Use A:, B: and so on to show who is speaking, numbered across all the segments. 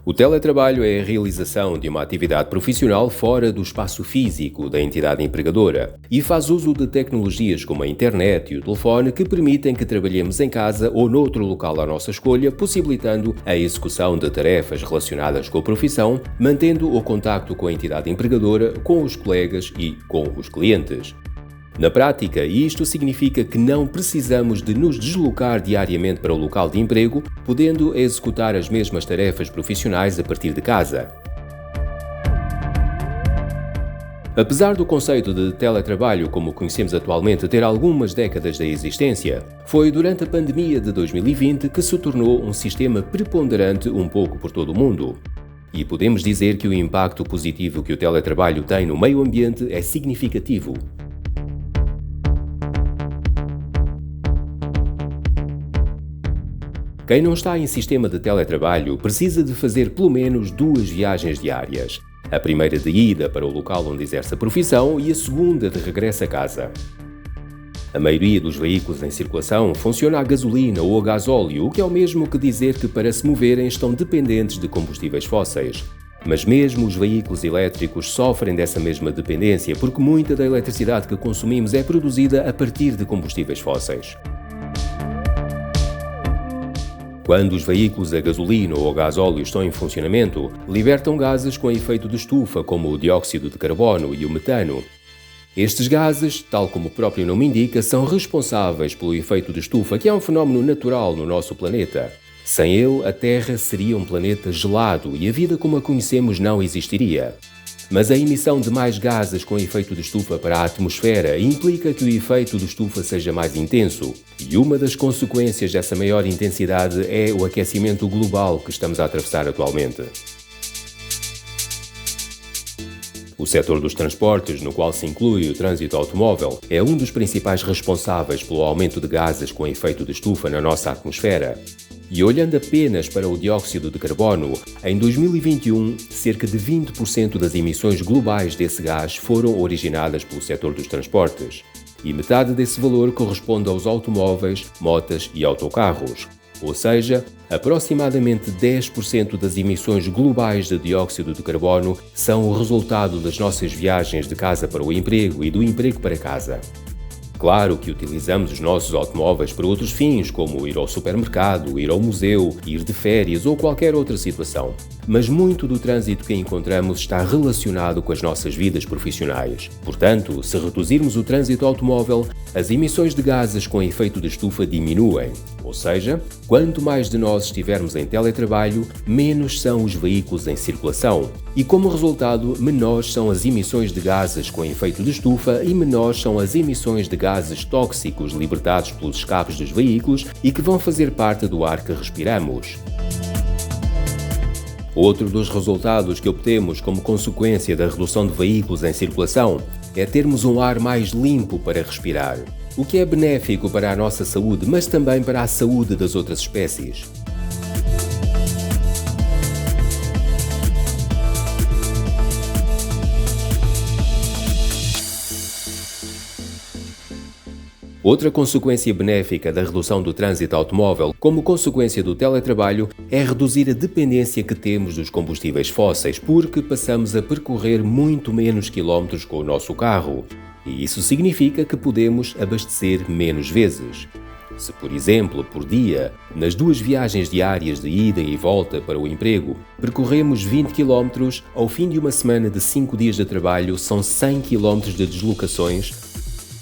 A: O teletrabalho é a realização de uma atividade profissional fora do espaço físico da entidade empregadora e faz uso de tecnologias como a internet e o telefone que permitem que trabalhemos em casa ou noutro local à nossa escolha, possibilitando a execução de tarefas relacionadas com a profissão, mantendo o contacto com a entidade empregadora, com os colegas e com os clientes. Na prática, isto significa que não precisamos de nos deslocar diariamente para o local de emprego, podendo executar as mesmas tarefas profissionais a partir de casa. Apesar do conceito de teletrabalho como o conhecemos atualmente ter algumas décadas de existência, foi durante a pandemia de 2020 que se tornou um sistema preponderante um pouco por todo o mundo. E podemos dizer que o impacto positivo que o teletrabalho tem no meio ambiente é significativo. Quem não está em sistema de teletrabalho precisa de fazer pelo menos 2 viagens diárias. A primeira de ida para o local onde exerce a profissão e a segunda de regresso a casa. A maioria dos veículos em circulação funciona a gasolina ou a gasóleo, o que é o mesmo que dizer que para se moverem estão dependentes de combustíveis fósseis. Mas mesmo os veículos elétricos sofrem dessa mesma dependência porque muita da eletricidade que consumimos é produzida a partir de combustíveis fósseis. Quando os veículos a gasolina ou a gasóleo estão em funcionamento, libertam gases com efeito de estufa, como o dióxido de carbono e o metano. Estes gases, tal como o próprio nome indica, são responsáveis pelo efeito de estufa, que é um fenómeno natural no nosso planeta. Sem ele, a Terra seria um planeta gelado e a vida como a conhecemos não existiria. Mas a emissão de mais gases com efeito de estufa para a atmosfera implica que o efeito de estufa seja mais intenso, e uma das consequências dessa maior intensidade é o aquecimento global que estamos a atravessar atualmente. O setor dos transportes, no qual se inclui o trânsito automóvel, é um dos principais responsáveis pelo aumento de gases com efeito de estufa na nossa atmosfera. E olhando apenas para o dióxido de carbono, em 2021, cerca de 20% das emissões globais desse gás foram originadas pelo setor dos transportes. E metade desse valor corresponde aos automóveis, motas e autocarros. Ou seja, aproximadamente 10% das emissões globais de dióxido de carbono são o resultado das nossas viagens de casa para o emprego e do emprego para casa. Claro que utilizamos os nossos automóveis para outros fins, como ir ao supermercado, ir ao museu, ir de férias ou qualquer outra situação. Mas muito do trânsito que encontramos está relacionado com as nossas vidas profissionais. Portanto, se reduzirmos o trânsito automóvel, as emissões de gases com efeito de estufa diminuem. Ou seja, quanto mais de nós estivermos em teletrabalho, menos são os veículos em circulação. E como resultado, menores são as emissões de gases com efeito de estufa e menores são as emissões de gases tóxicos libertados pelos escapes dos veículos e que vão fazer parte do ar que respiramos. Outro dos resultados que obtemos como consequência da redução de veículos em circulação é termos um ar mais limpo para respirar, o que é benéfico para a nossa saúde, mas também para a saúde das outras espécies. Outra consequência benéfica da redução do trânsito automóvel, como consequência do teletrabalho, é reduzir a dependência que temos dos combustíveis fósseis, porque passamos a percorrer muito menos quilómetros com o nosso carro. E isso significa que podemos abastecer menos vezes. Se, por exemplo, por dia, nas 2 viagens diárias de ida e volta para o emprego, percorremos 20 km, ao fim de uma semana de 5 dias de trabalho, são 100 km de deslocações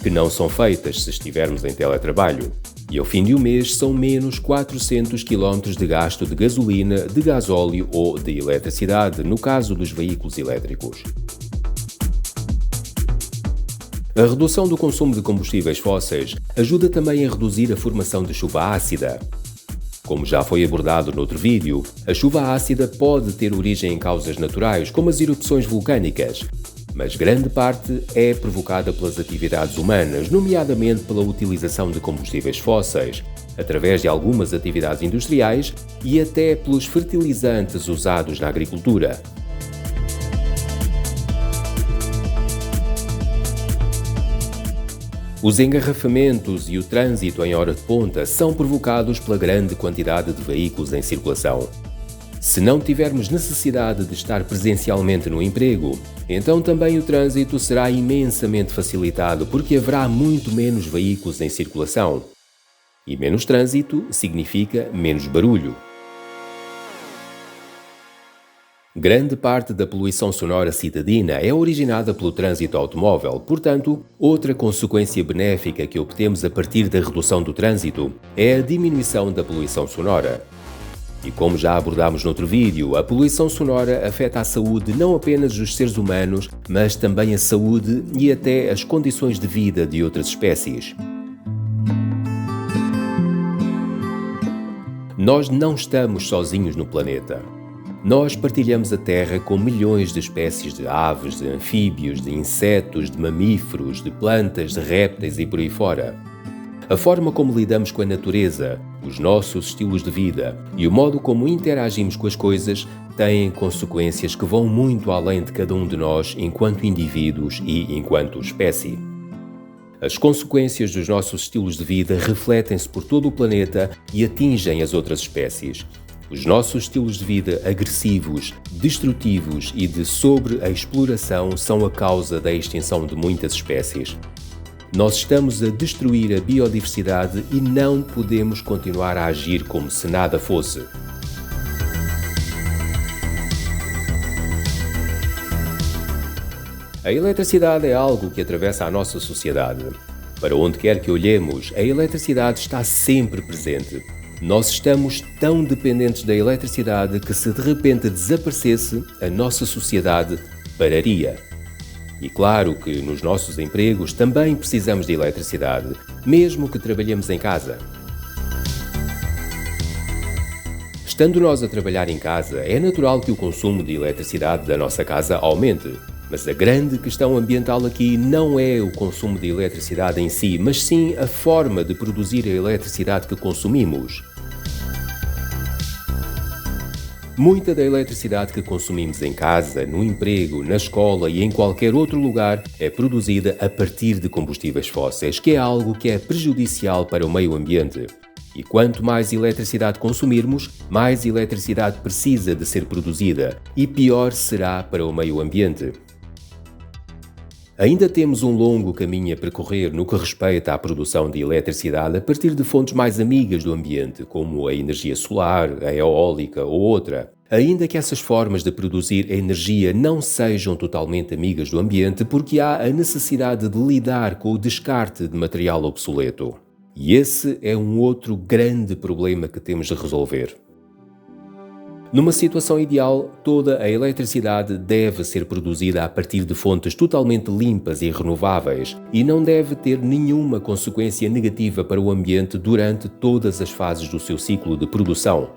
A: que não são feitas se estivermos em teletrabalho. E ao fim de um mês são menos 400 km de gasto de gasolina, de gasóleo ou de eletricidade, no caso dos veículos elétricos. A redução do consumo de combustíveis fósseis ajuda também a reduzir a formação de chuva ácida. Como já foi abordado noutro vídeo, a chuva ácida pode ter origem em causas naturais, como as erupções vulcânicas, mas grande parte é provocada pelas atividades humanas, nomeadamente pela utilização de combustíveis fósseis, através de algumas atividades industriais e até pelos fertilizantes usados na agricultura. Os engarrafamentos e o trânsito em hora de ponta são provocados pela grande quantidade de veículos em circulação. Se não tivermos necessidade de estar presencialmente no emprego, então também o trânsito será imensamente facilitado porque haverá muito menos veículos em circulação. E menos trânsito significa menos barulho. Grande parte da poluição sonora citadina é originada pelo trânsito automóvel, portanto, outra consequência benéfica que obtemos a partir da redução do trânsito é a diminuição da poluição sonora. E como já abordámos noutro vídeo, a poluição sonora afeta a saúde não apenas dos seres humanos, mas também a saúde e até as condições de vida de outras espécies. Nós não estamos sozinhos no planeta. Nós partilhamos a Terra com milhões de espécies de aves, de anfíbios, de insetos, de mamíferos, de plantas, de répteis e por aí fora. A forma como lidamos com a natureza, os nossos estilos de vida e o modo como interagimos com as coisas têm consequências que vão muito além de cada um de nós enquanto indivíduos e enquanto espécie. As consequências dos nossos estilos de vida refletem-se por todo o planeta e atingem as outras espécies. Os nossos estilos de vida agressivos, destrutivos e de sobre-exploração são a causa da extinção de muitas espécies. Nós estamos a destruir a biodiversidade e não podemos continuar a agir como se nada fosse. A eletricidade é algo que atravessa a nossa sociedade. Para onde quer que olhemos, a eletricidade está sempre presente. Nós estamos tão dependentes da eletricidade que se de repente desaparecesse, a nossa sociedade pararia. E claro que nos nossos empregos também precisamos de eletricidade, mesmo que trabalhemos em casa. Estando nós a trabalhar em casa, é natural que o consumo de eletricidade da nossa casa aumente. Mas a grande questão ambiental aqui não é o consumo de eletricidade em si, mas sim a forma de produzir a eletricidade que consumimos. Muita da eletricidade que consumimos em casa, no emprego, na escola e em qualquer outro lugar é produzida a partir de combustíveis fósseis, que é algo que é prejudicial para o meio ambiente. E quanto mais eletricidade consumirmos, mais eletricidade precisa de ser produzida e pior será para o meio ambiente. Ainda temos um longo caminho a percorrer no que respeita à produção de eletricidade a partir de fontes mais amigas do ambiente, como a energia solar, a eólica ou outra. Ainda que essas formas de produzir energia não sejam totalmente amigas do ambiente, porque há a necessidade de lidar com o descarte de material obsoleto. E esse é um outro grande problema que temos de resolver. Numa situação ideal, toda a eletricidade deve ser produzida a partir de fontes totalmente limpas e renováveis e não deve ter nenhuma consequência negativa para o ambiente durante todas as fases do seu ciclo de produção.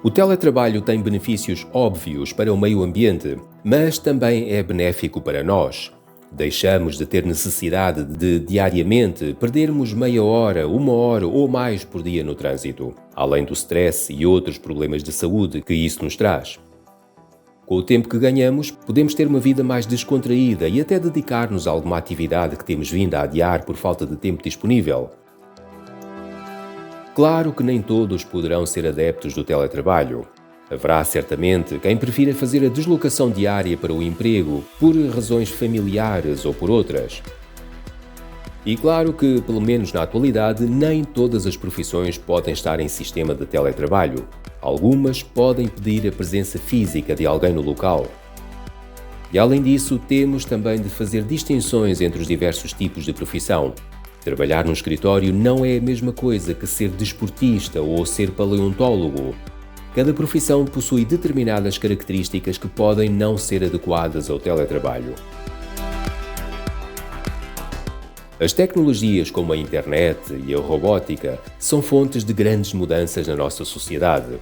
A: O teletrabalho tem benefícios óbvios para o meio ambiente, mas também é benéfico para nós. Deixamos de ter necessidade de, diariamente, perdermos meia hora, 1 hora ou mais por dia no trânsito, além do stress e outros problemas de saúde que isso nos traz. Com o tempo que ganhamos, podemos ter uma vida mais descontraída e até dedicar-nos a alguma atividade que temos vindo a adiar por falta de tempo disponível. Claro que nem todos poderão ser adeptos do teletrabalho. Haverá certamente quem prefira fazer a deslocação diária para o emprego por razões familiares ou por outras. E claro que, pelo menos na atualidade, nem todas as profissões podem estar em sistema de teletrabalho. Algumas podem pedir a presença física de alguém no local. E além disso, temos também de fazer distinções entre os diversos tipos de profissão. Trabalhar num escritório não é a mesma coisa que ser desportista ou ser paleontólogo. Cada profissão possui determinadas características que podem não ser adequadas ao teletrabalho. As tecnologias como a internet e a robótica são fontes de grandes mudanças na nossa sociedade.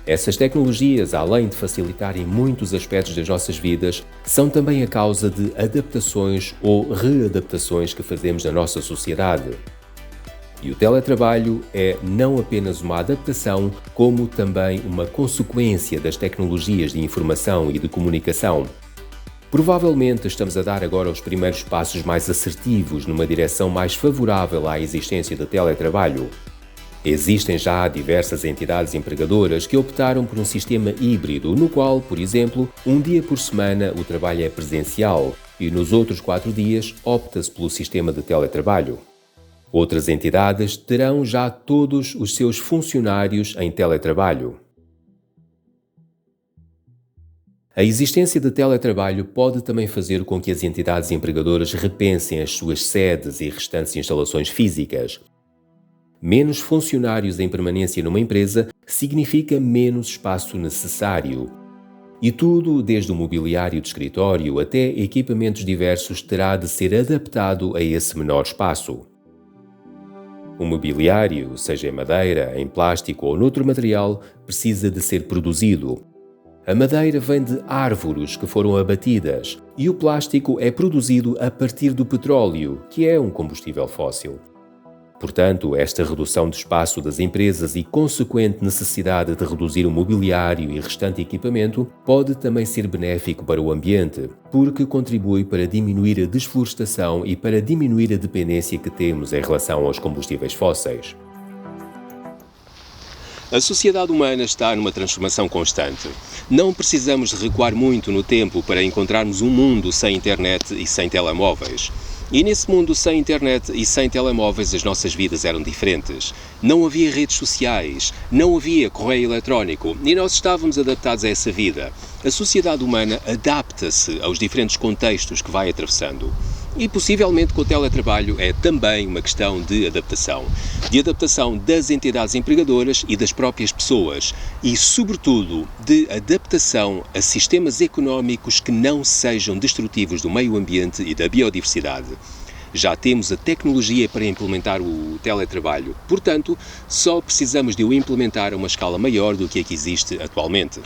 A: Essas tecnologias, além de facilitarem muitos aspectos das nossas vidas, são também a causa de adaptações ou readaptações que fazemos na nossa sociedade. E o teletrabalho é não apenas uma adaptação, como também uma consequência das tecnologias de informação e de comunicação. Provavelmente estamos a dar agora os primeiros passos mais assertivos numa direção mais favorável à existência de teletrabalho. Existem já diversas entidades empregadoras que optaram por um sistema híbrido, no qual, por exemplo, um dia por semana o trabalho é presencial e nos outros 4 dias opta-se pelo sistema de teletrabalho. Outras entidades terão já todos os seus funcionários em teletrabalho. A existência de teletrabalho pode também fazer com que as entidades empregadoras repensem as suas sedes e restantes instalações físicas. Menos funcionários em permanência numa empresa significa menos espaço necessário. E tudo, desde o mobiliário de escritório até equipamentos diversos, terá de ser adaptado a esse menor espaço. O mobiliário, seja em madeira, em plástico ou noutro material, precisa de ser produzido. A madeira vem de árvores que foram abatidas e o plástico é produzido a partir do petróleo, que é um combustível fóssil. Portanto, esta redução de espaço das empresas e consequente necessidade de reduzir o mobiliário e restante equipamento pode também ser benéfico para o ambiente, porque contribui para diminuir a desflorestação e para diminuir a dependência que temos em relação aos combustíveis fósseis. A sociedade humana está numa transformação constante. Não precisamos de recuar muito no tempo para encontrarmos um mundo sem internet e sem telemóveis. E nesse mundo sem internet e sem telemóveis as nossas vidas eram diferentes. Não havia redes sociais, não havia correio eletrónico e nós estávamos adaptados a essa vida. A sociedade humana adapta-se aos diferentes contextos que vai atravessando. E possivelmente com o teletrabalho é também uma questão de adaptação das entidades empregadoras e das próprias pessoas e, sobretudo, de adaptação a sistemas económicos que não sejam destrutivos do meio ambiente e da biodiversidade. Já temos a tecnologia para implementar o teletrabalho, portanto, só precisamos de o implementar a uma escala maior do que a que existe atualmente.